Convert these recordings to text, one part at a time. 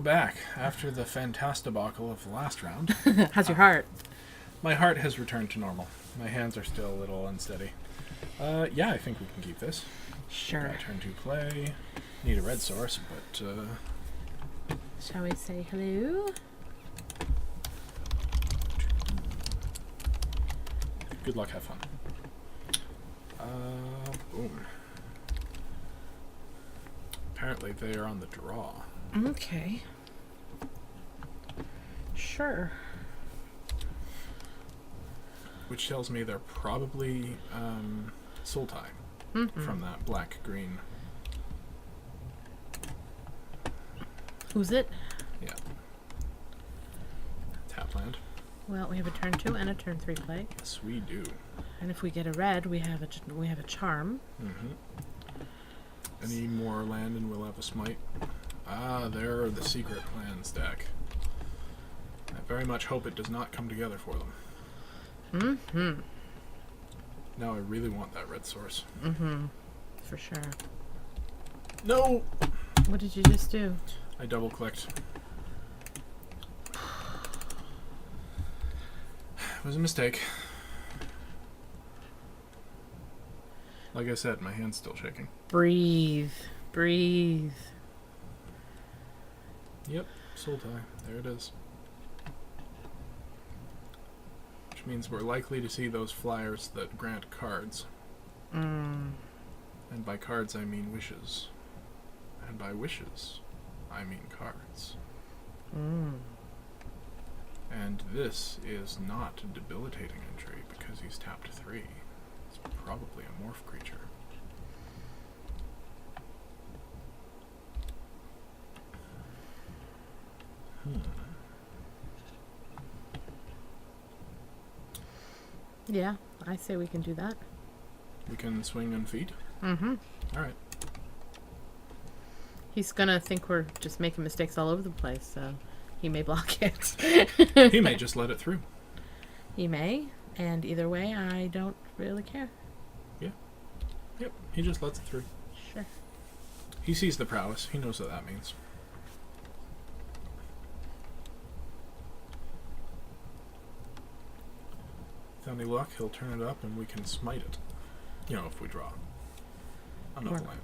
back after the fantastical of the last round. How's your heart? My heart has returned to normal. My hands are still a little unsteady. Yeah, I think we can keep this. Sure. Turn 2 play. Need a red source, but... Shall we say hello? Good luck, have fun. Boom. Apparently they are on the draw. Okay. Sure. Which tells me they're probably Sultai from that black-green. Who's it? Yeah. Tap land. Well, we have a turn 2 and a turn 3 play. Yes, we do. And if we get a red, we have a charm. Any more land and we'll have a smite. Ah, there are the secret plans deck. I very much hope it does not come together for them. Now I really want that red source. For sure. No! What did you just do? I double clicked. It was a mistake. Like I said, my hand's still shaking. Breathe. Breathe. Yep, Sultai. There it is. Which means we're likely to see those flyers that grant cards. And by cards I mean wishes. And by wishes I mean cards. And this is not a debilitating entry because he's tapped 3. It's probably a morph creature. Yeah, I say we can do that. We can swing and feed? Alright. He's gonna think we're just making mistakes all over the place, so he may block it. He may just let it through. He may, and either way, I don't really care. Yeah. Yep, he just lets it through. Sure. He sees the prowess. He knows what that means. With any luck, he'll turn it up and we can smite it. You know, if we draw another land.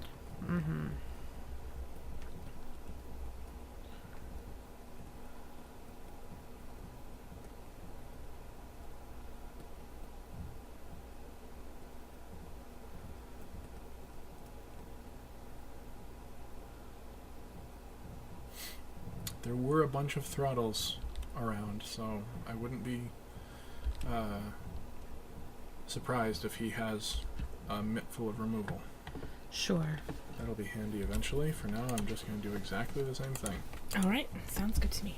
There were a bunch of throttles around, so I wouldn't be surprised if he has a mitt full of removal. Sure. That'll be handy eventually. For now, I'm just going to do exactly the same thing. Alright, sounds good to me.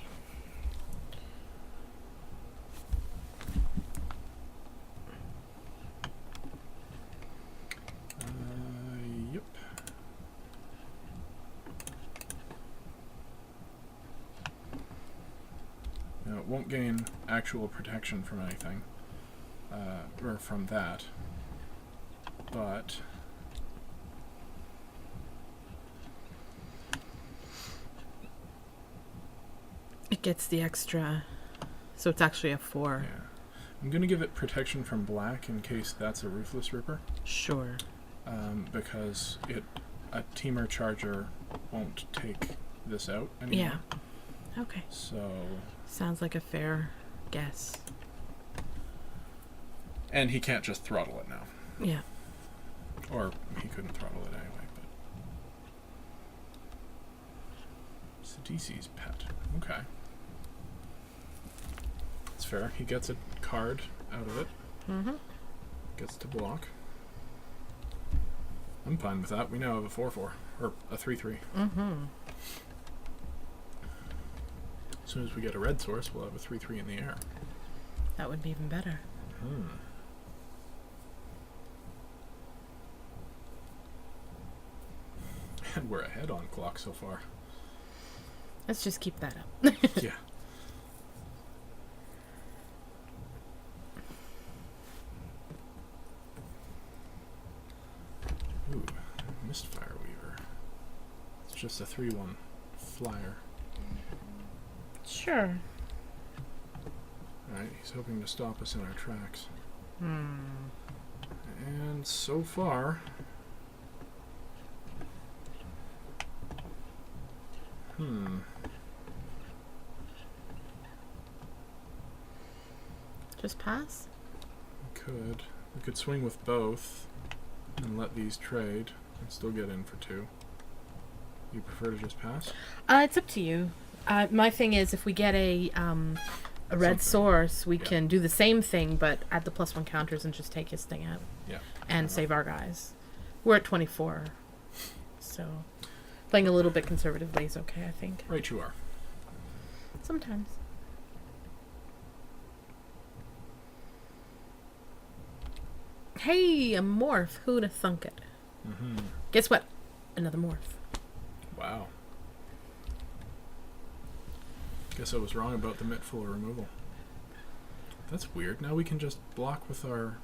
Yep. Now, it won't gain actual protection from anything, or from that, but it gets the extra, so it's actually a 4. yeah. I'm going to give it protection from black in case that's a Ruthless Ripper, Sure. because a Teamer Charger won't take this out anymore. Yeah. Okay. So... Sounds like a fair guess. And he can't just throttle it now. Yeah. Or he couldn't throttle it anyway, but... Sidisi's pet. Okay. That's fair. He gets a card out of it. Gets to block. I'm fine with that. We now have a 4-4. Or a 3-3. As soon as we get a red source, we'll have a 3-3 in the air. That would be even better. And we're ahead on clock so far. Let's just keep that up. Yeah. Ooh, Mistfire Weaver. It's just a 3-1 flyer. Sure. Alright, he's hoping to stop us in our tracks. Hmm. And so far... Just pass? We could swing with both and let these trade and still get in for 2. You prefer to just pass? It's up to you. My thing is, if we get a red Something. source, we Yeah. can do the same thing, but add the +1 counters and just take his thing out. Yeah. And save our guys. We're at 24. So, playing a little bit conservatively is okay, I think. Right you are. Sometimes. Hey, a morph. Who'd have thunk it? Mm-hmm. Guess what? Another morph. Wow. Guess I was wrong about the Mitful removal. That's weird. Now we can just block with our...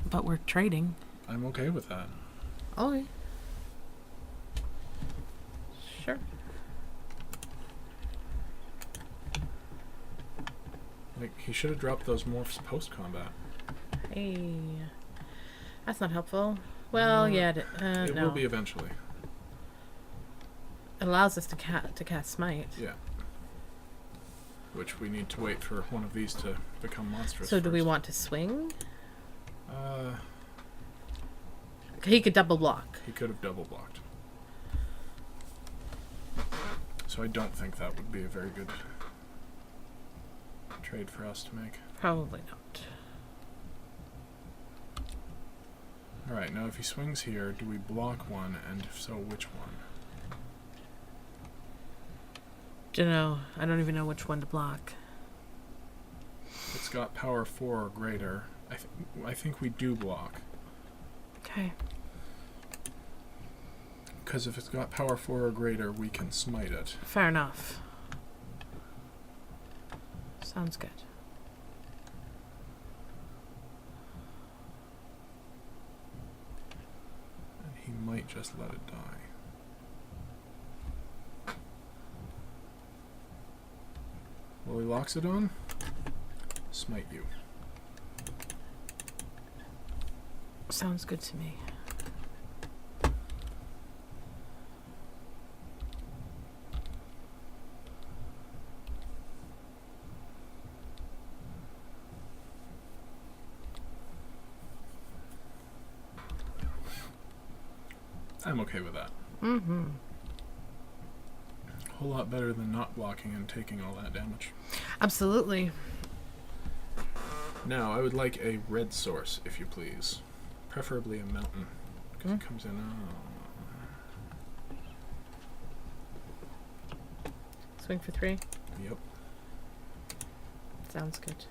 But we're trading. I'm okay with that. Okay. Sure. Like, he should have dropped those morphs post-combat. Hey. That's not helpful. Well, yeah, It no. will be eventually. It allows us to cast Smite. Yeah. Which we need to wait for one of these to become monstrous. So do we first. want to swing? Uh, He could double block. he could have double blocked. So I don't think that would be a very good trade for us to make. Probably not. Alright, now if he swings here, do we block one, and if so, which one? Dunno. I don't even know which one to block. It's got power 4 or greater. I think we do block. Okay. Because if it's got power 4 or greater, we can smite it. Fair enough. Sounds good. And he might just let it die. Well, he locks it on. Smite you. Sounds good to me. I'm okay with that. Mm-hmm. A whole lot better than not blocking and taking all that damage. Absolutely. Now, I would like a red source, if you please. Preferably a mountain. Because it comes in... Swing for 3. Yep. Sounds good.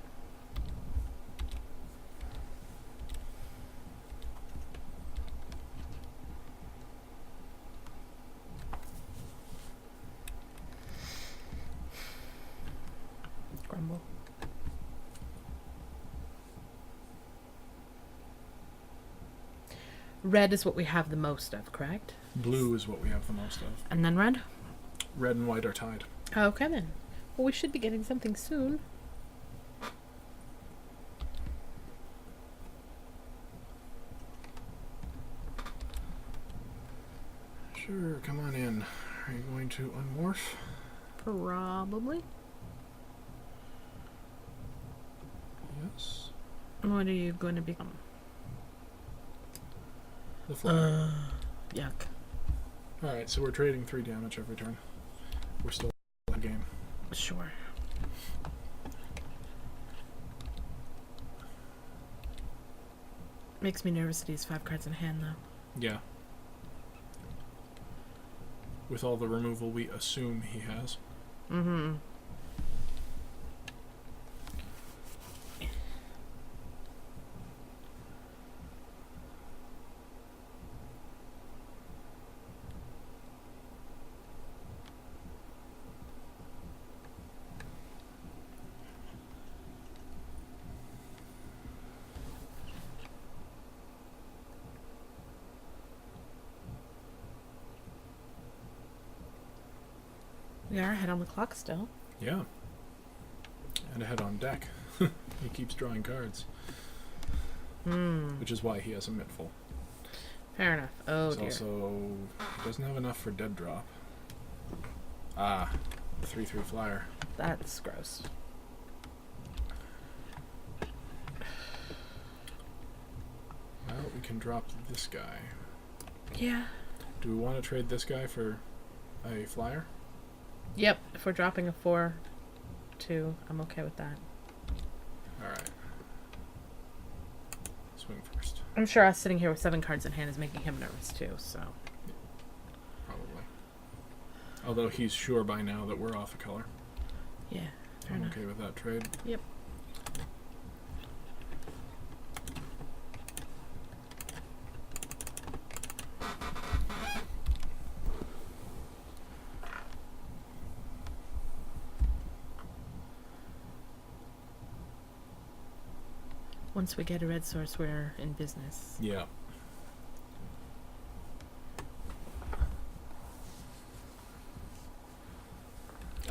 Grumble. Red is what we have the most of, correct? Blue is what we have the most of. And then red? Red and white are tied. Okay then. Well, we should be getting something soon. Sure, come on in. Are you going to unmorph? Probably. Yes. What are you going to become? The fly. Yuck. Alright, so we're trading 3 damage every turn. We're still in the game. Sure. Makes me nervous that he has 5 cards in hand, though. Yeah. With all the removal we assume he has. Mm-hmm. We are ahead on the clock still. Yeah. And ahead on deck. He keeps drawing cards. Which is why he has a mitt full. Fair enough. Oh, He's dear. also... He doesn't have enough for dead drop. Ah. 3/3 flyer. That's gross. Well, we can drop this guy. Yeah. Do we want to trade this guy for a flyer? Yep. If we're dropping a 4-2, I'm okay with that. Alright. Swing first. I'm sure us sitting here with 7 cards in hand is making him nervous too, so. Probably. Although he's sure by now that we're off a color. Yeah. Fair I'm enough. okay with that trade. Yep. Once we get a red source, we're in business. Yeah.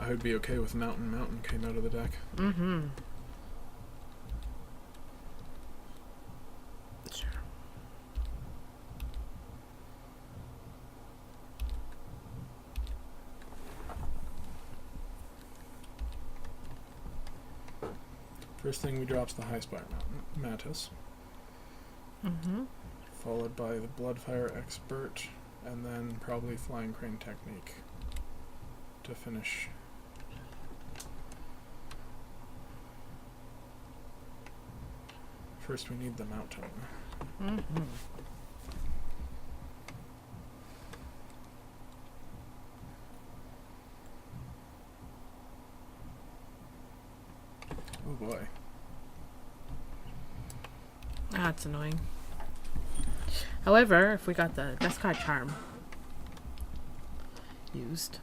I would be okay with Mountain. Mountain came out of the deck. Mm-hmm. Sure. First thing we drop's the High Spire Mantis, Mm-hmm. followed by the Bloodfire Expert, and then probably Flying Crane Technique to finish. First we need the Mountain. Mm-hmm. Oh boy. That's annoying. However, if we got the Jeskai Charm used,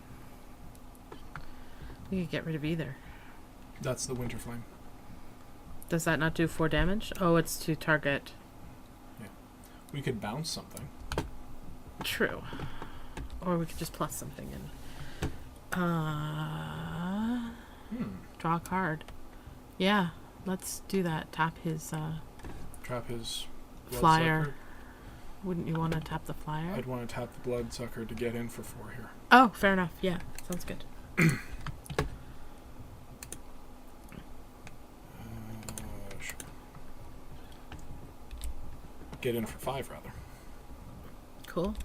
we could get rid of either. That's the Winter Flame. Does that not do 4 damage? Oh, it's to target. We could bounce something. True. Or we could just plus something in. Draw a card. Yeah, let's do that. Tap his Trap his flyer. Bloodsucker. Wouldn't you want to tap the flyer? I'd want to tap the Bloodsucker to get in for 4 here. Oh, fair enough. Yeah, sounds good. Sure. Get in for 5 rather. Cool.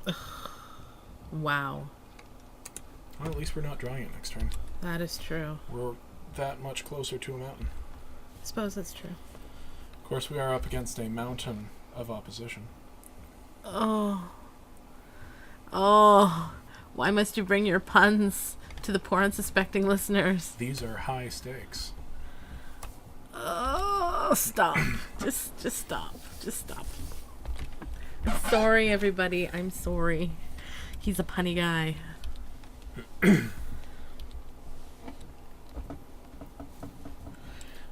Ugh. Wow. Well, at least we're not drawing it next turn. That is true. We're that much closer to a mountain. I suppose that's true. Of course, we are up against a mountain of opposition. Oh. Oh. Why must you bring your puns to the poor unsuspecting listeners? These are high stakes. Oh, stop. just stop. Just stop. I'm sorry, everybody. I'm sorry. He's a punny guy.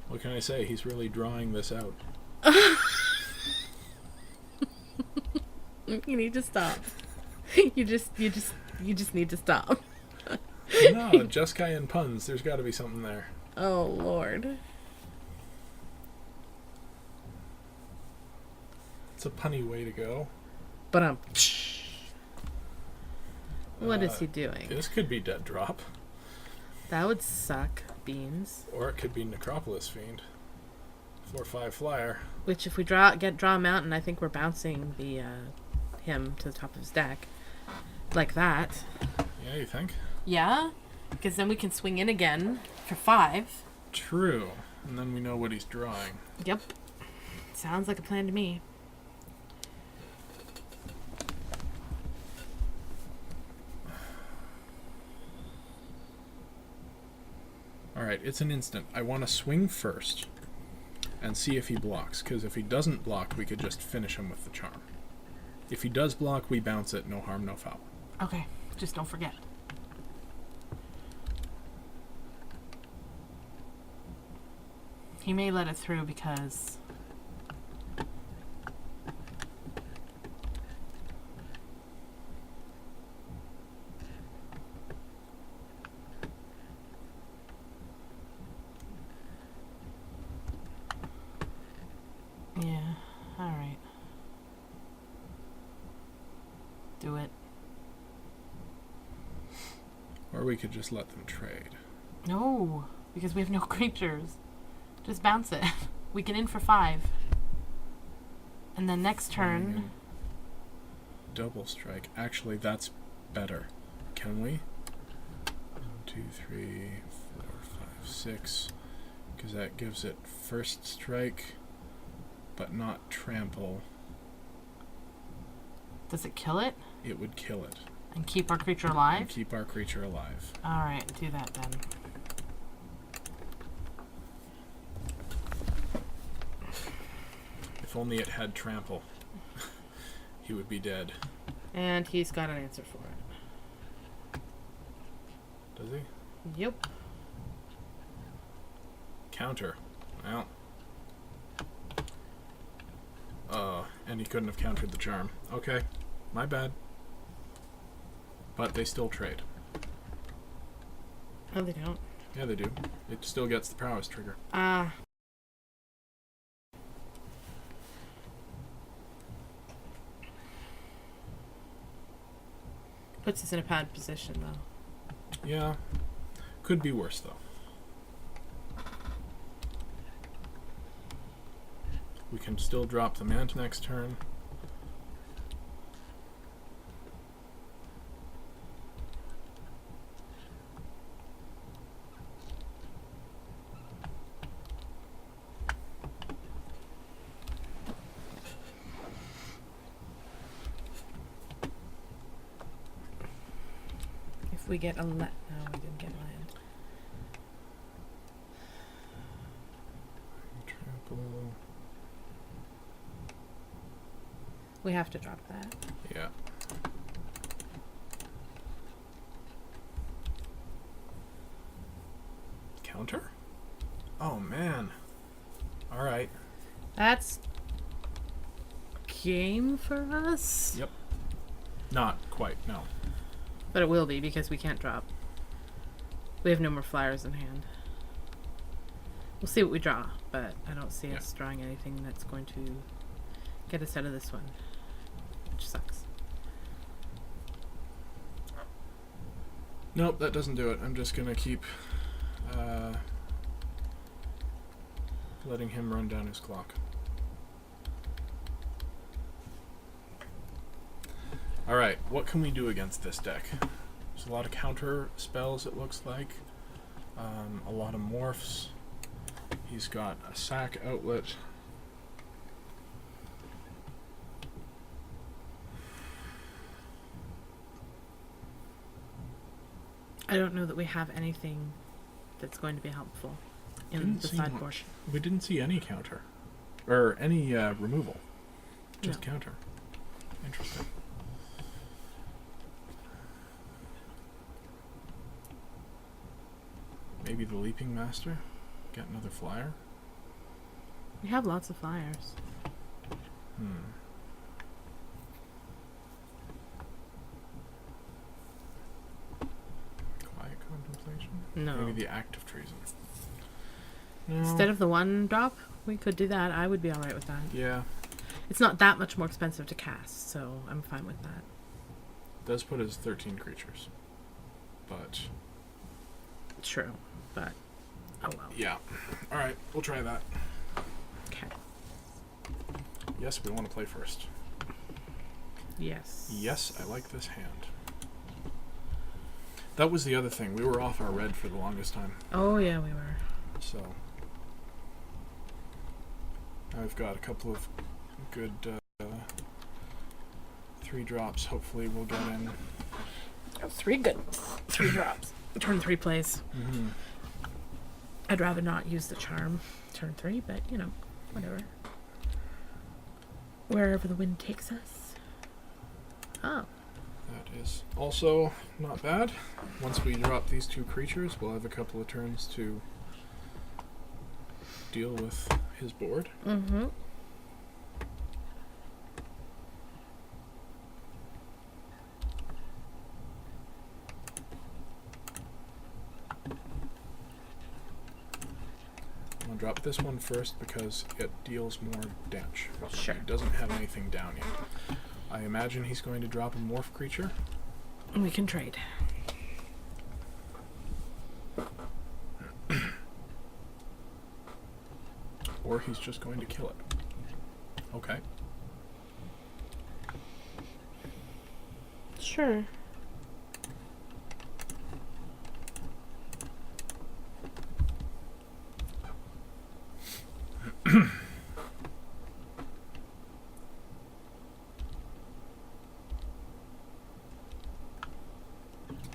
What can I say? He's really drawing this out. You need to stop. You just need to stop. No, Jeskai and puns. There's got to be something there. Oh, Lord. It's a punny way to go. But what is he doing? This could be Dead Drop. That would suck, beans. Or it could be Necropolis Fiend. 4/5 flyer. Which, if we draw a mountain, I think we're bouncing the him to the top of his deck, like that. Yeah, you think? Yeah, because then we can swing in again for 5. True. And then we know what he's drawing. Yep. Sounds like a plan to me. Alright, it's an instant. I want to swing first and see if he blocks, because if he doesn't block, we could just finish him with the charm. If he does block, we bounce it. No harm, no foul. Okay, just don't forget. He may let it through because... Or we could just let them trade. No, because we have no creatures. Just bounce it. We can in for 5. And then next turn... Double strike. Actually, that's better. Can we? 1, 2, 3, 4, 5, 6. Because that gives it first strike, but not trample. Does it kill it? It would kill it. And keep our creature alive? And keep our creature alive. Alright, do that then. If only it had trample. He would be dead. And he's got an answer for it. Does he? Yep. Counter. Well. And he couldn't have countered the charm. Okay. My bad. But they still trade. No, they don't. Yeah, they do. It still gets the prowess trigger. Puts us in a bad position, though. Yeah. Could be worse, though. We can still drop the Mant next turn. If we get a no, we didn't get land. Trample. We have to drop that. Yeah. Counter? Oh, man. Alright. That's game for us? Yep. Not quite, no. But it will be because we can't drop. We have no more flyers in hand. We'll see what we draw, but I don't see us drawing anything that's going to get us out of this one. Which sucks. Nope, that doesn't do it. I'm just gonna keep letting him run down his clock. Alright, what can we do against this deck? There's a lot of counter spells, it looks like. A lot of morphs. He's got a sack outlet. I don't know that we have anything that's going to be helpful in the sideboard. We didn't see any counter. Or any removal. Just counter. Interesting. Maybe the Leaping Master? Get another flyer? We have lots of flyers. Quiet Contemplation? No. Maybe the Act of Treason. No. Instead of the 1 drop, we could do that. I would be alright with that. Yeah. It's not that much more expensive to cast, so I'm fine with that. Does put us 13 creatures. But... True, but oh well. Yeah. Alright, we'll try that. Okay. Yes, we want to play first. Yes. Yes, I like this hand. That was the other thing. We were off our red for the longest time. Oh yeah, we were. So... I've got a couple of good 3 drops. Hopefully we'll get in. Oh, 3 good. 3 drops. Turn 3 plays. Mm-hmm. I'd rather not use the charm turn 3, but you know, whatever. Wherever the wind takes us. Oh. That is also not bad. Once we drop these 2 creatures, we'll have a couple of turns to deal with his board. Mm-hmm. I'm going to drop this one first because it deals more damage. Sure. He doesn't have anything down yet. I imagine he's going to drop a morph creature. We can trade. or he's just going to kill it. Okay. Sure.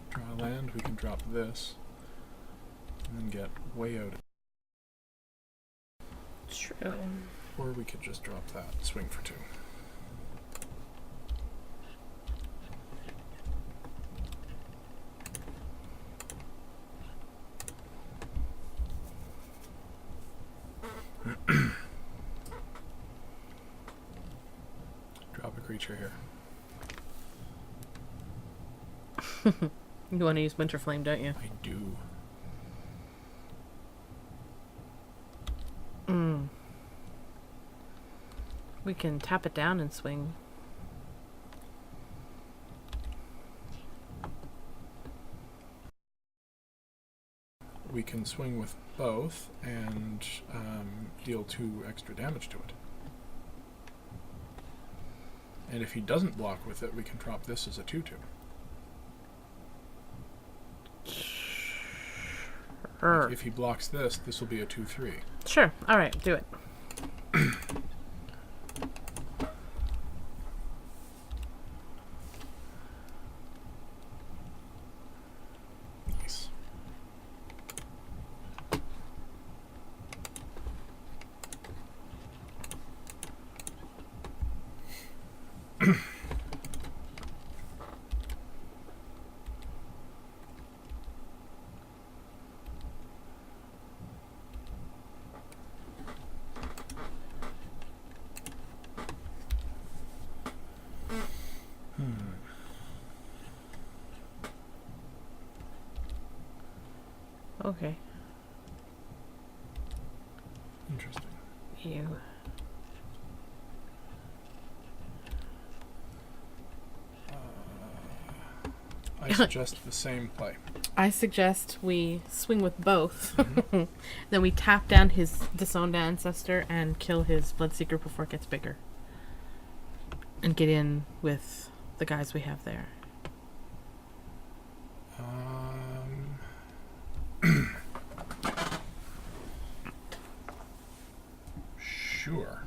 Draw land, we can drop this, and then get way out. True. Or we could just drop that, swing for 2. Drop a creature here. You want to use Winter Flame, don't you? I do. We can tap it down and swing. We can swing with both and deal 2 extra damage to it. And if he doesn't block with it, we can drop this as a 2/2. Sure. If he blocks this, this will be a 2/3. Sure. All right, do it. Nice. Okay. Interesting. You. I suggest the same play. I suggest we swing with both. Mhm. Then we tap down his disowned ancestor and kill his Bloodseeker before it gets bigger. And get in with the guys we have there. Sure.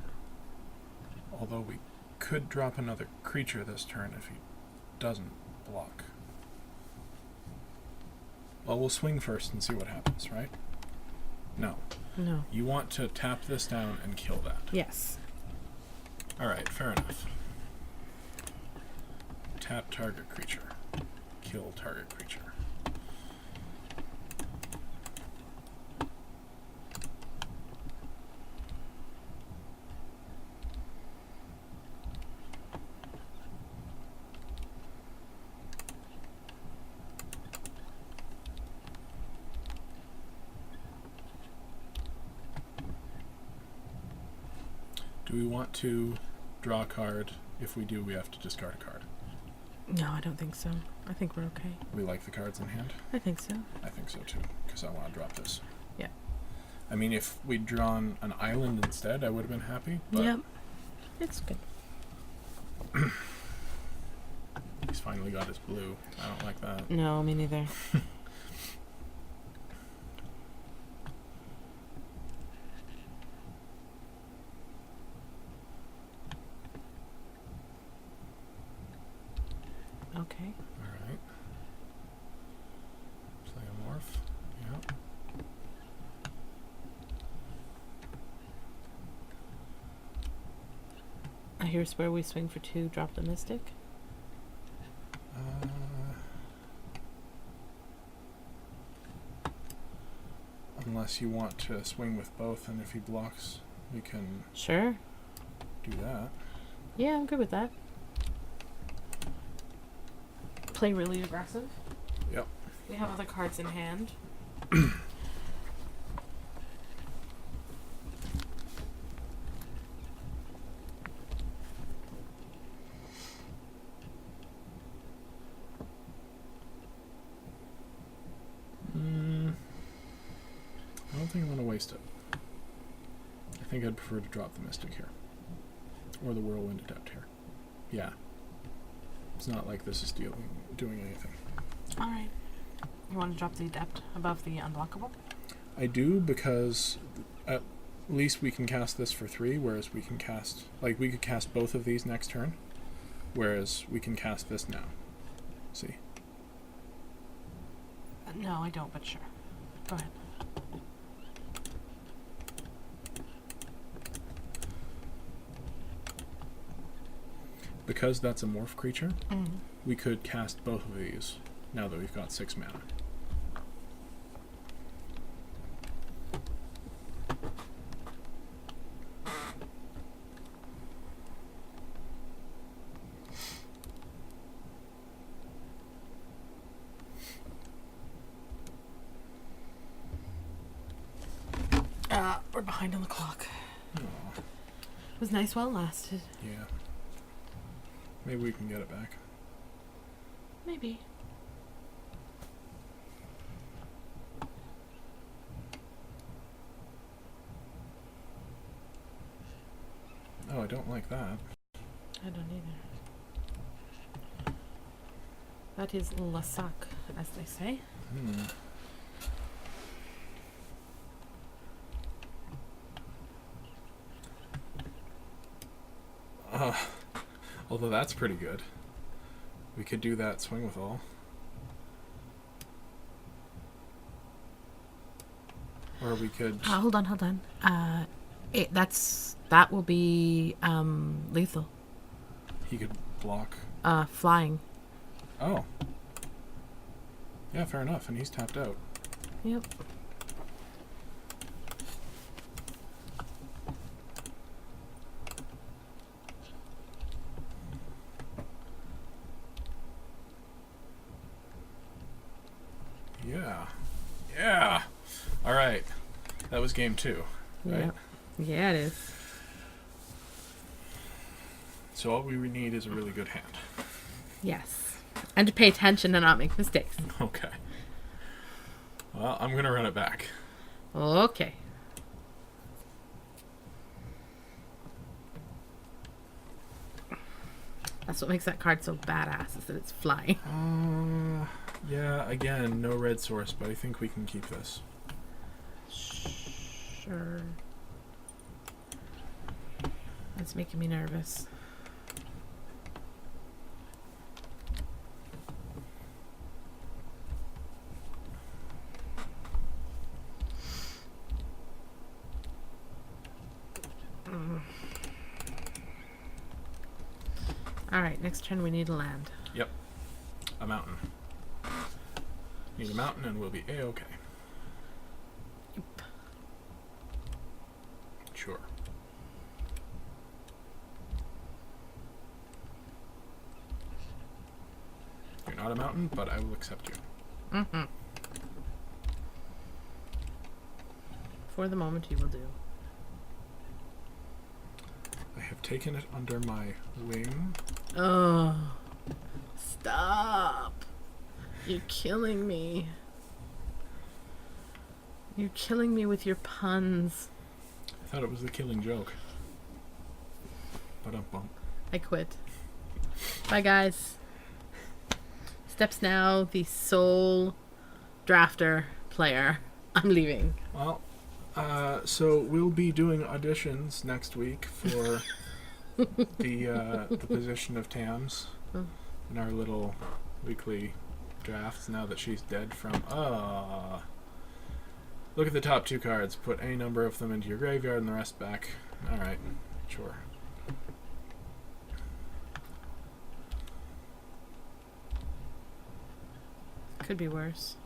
Although we could drop another creature this turn if he doesn't block. Well, we'll swing first and see what happens, right? No. No. You want to tap this down and kill that. Yes. Alright, fair enough. Tap target creature. Kill target creature. Do we want to draw a card? If we do, we have to discard a card. No, I don't think so. I think we're okay. We like the cards in hand? I think so. I think so too, because I want to drop this. Yeah. I mean, if we'd drawn an island instead, I would have been happy. But Yep. It's good. he's finally got his blue. I don't like that. No, me neither. Okay. Alright. Play a morph. Yep. Here's where we swing for 2, drop the Mystic. Unless you want to swing with both, and if he blocks, we can Sure. do that. Yeah, I'm good with that. Play really aggressive. Yep. We have other cards in hand. I don't think I'm going to waste it. I think I'd prefer to drop the Mystic here. Or the Whirlwind Adept here. Yeah. It's not like this is doing anything. Alright. You want to drop the Adept above the Unblockable? I do, because at least we can cast this for 3, whereas we can cast... Like, we could cast both of these next turn, whereas we can cast this now. See? No, I don't, but sure. Go ahead. Because that's a morph creature, we could cast both of these now that we've got 6 mana. We're behind on the clock. Aww. It was nice while it lasted. Yeah. Maybe we can get it back. Maybe. Oh, I don't like that. I don't either. That is Lasak, as they say. Although that's pretty good. We could do that swing with all. Or we could... Hold on. That will be lethal. He could block... Flying. Oh. Yeah, fair enough. And he's tapped out. Yep. Yeah. All right. That was game 2, right? Yep. Yeah, it is. So all we need is a really good hand. Yes. And to pay attention and not make mistakes. Okay. Well, I'm going to run it back. Okay. That's what makes that card so badass, is that it's flying. Yeah, again, no red source, but I think we can keep this. Sure. That's making me nervous. Alright, next turn we need a land. Yep. A mountain. Need a mountain and we'll be A-okay. Yep. Sure. You're not a mountain, but I will accept you. Mm-hmm. For the moment, you will do. I have taken it under my wing. Oh. Stop. You're killing me. You're killing me with your puns. I thought it was the killing joke. Ba-dum-bum. I quit. Bye, guys. Steps now, the sole drafter player. I'm leaving. Well, so we'll be doing auditions next week for the position of Tams in our little weekly drafts now that she's dead from... Look at the top 2 cards. Put any number of them into your graveyard and the rest back. Alright, sure. Could be worse.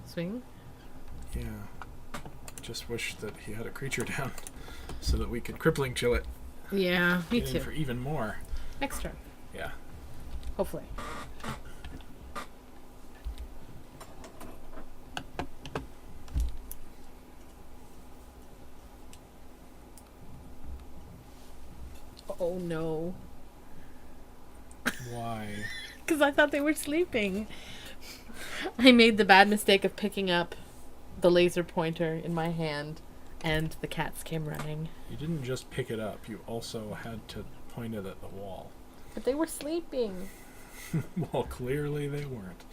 Swing? Yeah. Just wish that he had a creature down so that we could crippling chill it. Yeah, me Get in too. for even more. Next turn. Yeah. Hopefully. Oh no. Why? Because I thought they were sleeping. I made the bad mistake of picking up the laser pointer in my hand And the cats came running. You didn't just pick it up, you also had to point it at the wall. But they were sleeping. Well, clearly they weren't.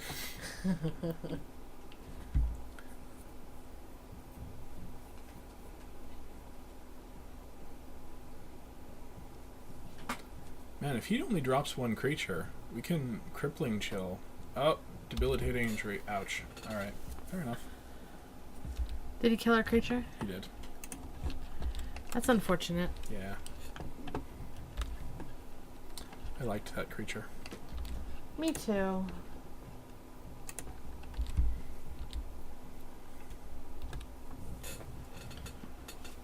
Man, if he only drops one creature, we can crippling chill. Oh, debilitating injury. Ouch. Alright, fair enough. Did he kill our creature? He did. That's unfortunate. Yeah. I liked that creature. Me too.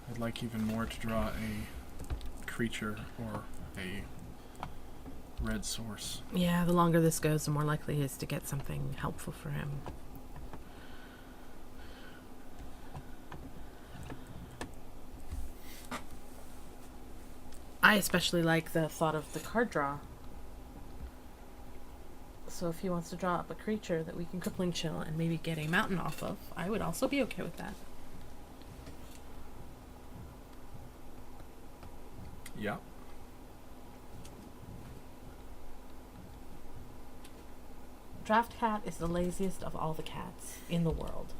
I'd like even more to draw a creature or a red source. Yeah, the longer this goes, the more likely he is to get something helpful for him. I especially like the thought of the card draw. So if he wants to draw up a creature that we can crippling chill and maybe get a mountain off of, I would also be okay with that. Yeah. Draft Cat is the laziest of all the cats in the world.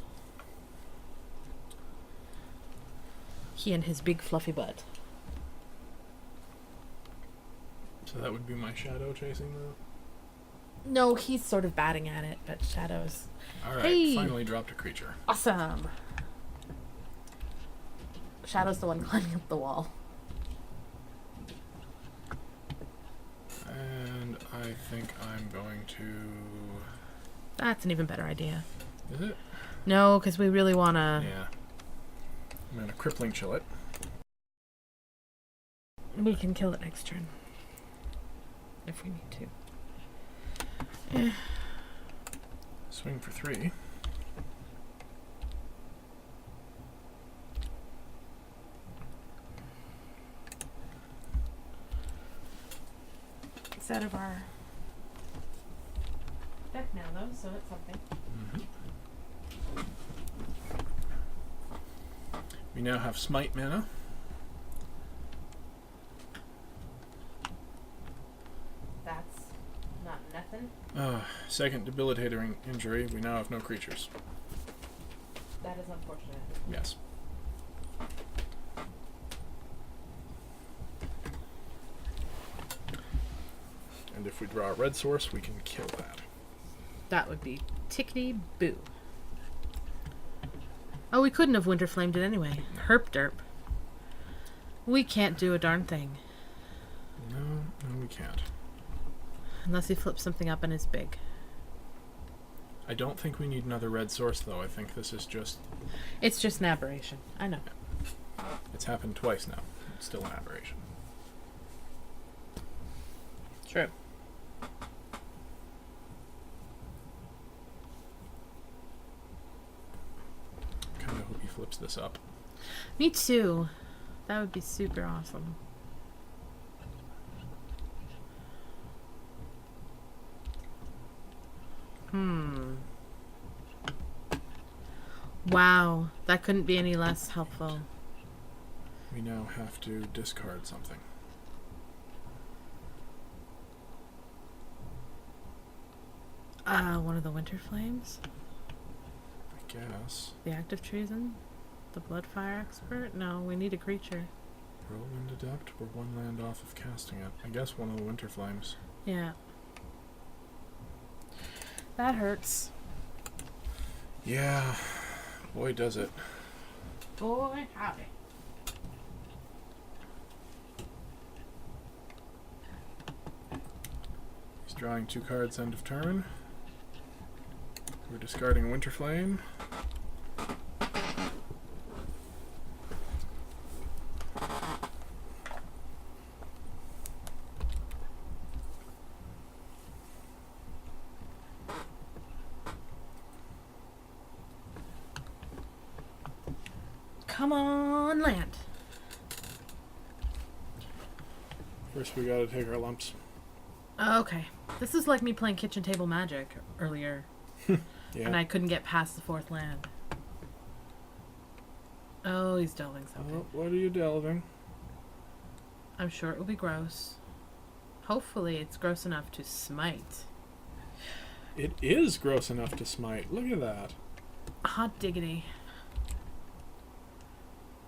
He and his big fluffy butt. So that would be my shadow chasing though? No, he's sort of batting at it, but Shadow's... Alright, Hey! finally dropped a creature. Awesome! Shadow's the one climbing up the wall. And I think I'm going to... That's an even better idea. Is it? No, because we really want to... Yeah. I'm going to crippling chill it. We can kill it next turn. If we need to. Eh. Swing for 3. It's out of our deck now, though, so it's something. Mm-hmm. We now have smite mana. That's not nothing. Second debilitating injury. We now have no creatures. That is unfortunate. Yes. And if we draw a red source, we can kill that. That would be tickety boo. Oh, we couldn't have winter flamed it anyway. Herp derp. We can't do a darn thing. No, we can't. Unless he flips something up and is big. I don't think we need another red source, though. I think this is just... It's just an aberration. I know. It's happened twice now. It's still an aberration. True. Kind of hope he flips this up. Me too. That would be super awesome. Wow, that couldn't be any less helpful. We now have to discard something. One of the winter flames? I guess. The active treason? The bloodfire expert? No, we need a creature. Whirlwind Adept. We're one land off of casting it. I guess one of the winter flames. Yeah. That hurts. Yeah. Boy, does it. Boy, howdy. He's drawing 2 cards end of turn. We're discarding Winter Flame. Come on, land. First we gotta take our lumps. Okay. This is like me playing kitchen table magic earlier. Yeah. And I couldn't get past the 4th land. Oh, he's delving something. Oh, what are you delving? I'm sure it will be gross. Hopefully it's gross enough to smite. It is gross enough to smite. Look at that. Hot diggity.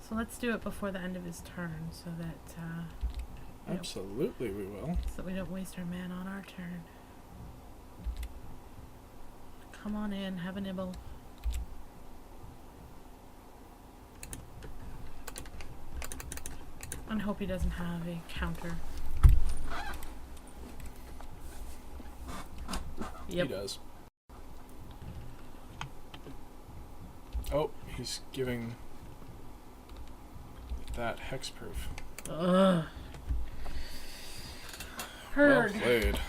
So let's do it before the end of his turn so that Absolutely we will. so we don't waste our mana on our turn. Come on in, have a nibble. And hope he doesn't have a counter. Yep. He does. Oh, he's giving that hexproof. Ugh. Heard. Well played.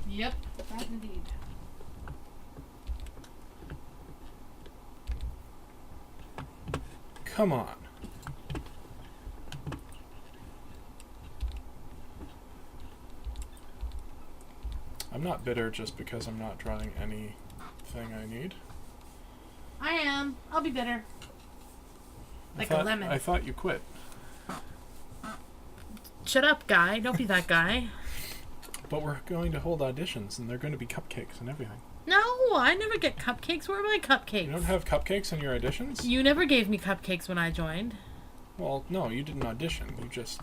Yep, that indeed. Come on. I'm not bitter just because I'm not drawing anything I need. I am. I'll be bitter. Like a lemon. I thought you quit. Shut up, guy. Don't be that guy. But we're going to hold auditions, and they're going to be cupcakes and everything. No, I never get cupcakes. Where are my cupcakes? You don't have cupcakes in your auditions? You never gave me cupcakes when I joined. Well, no, you didn't audition. You just,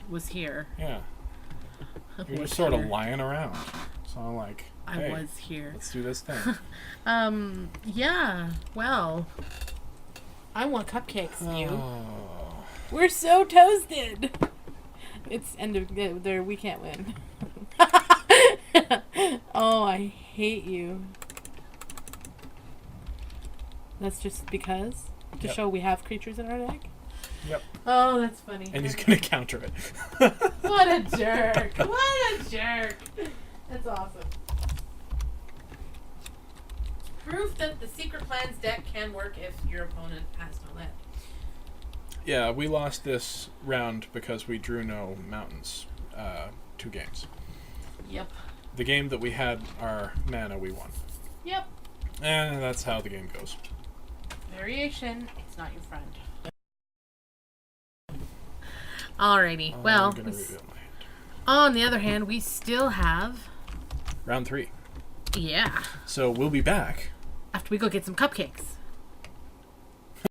Was here. yeah. You're Was just sort of here. lying around. So I'm like, hey, I was here. let's do this thing. Yeah. Well, I want cupcakes, you. Oh. We're so toasted. It's end of there. We can't win. Oh, I hate you. That's just because to Yep. show we have creatures in our deck. Yep. Oh, that's funny. And he's going to counter it. What a jerk! What a jerk! That's awesome. Proof that the Secret Plans deck can work if your opponent has no land. Yeah, we lost this round because we drew no mountains 2 games. Yep. The game that we had our mana, we won. Yep. And that's how the game goes. Variation. It's not your friend. Alrighty. I'm Well, gonna reveal my hand. on the other hand, we still have... Round 3. Yeah. So we'll be back. After we go get some cupcakes.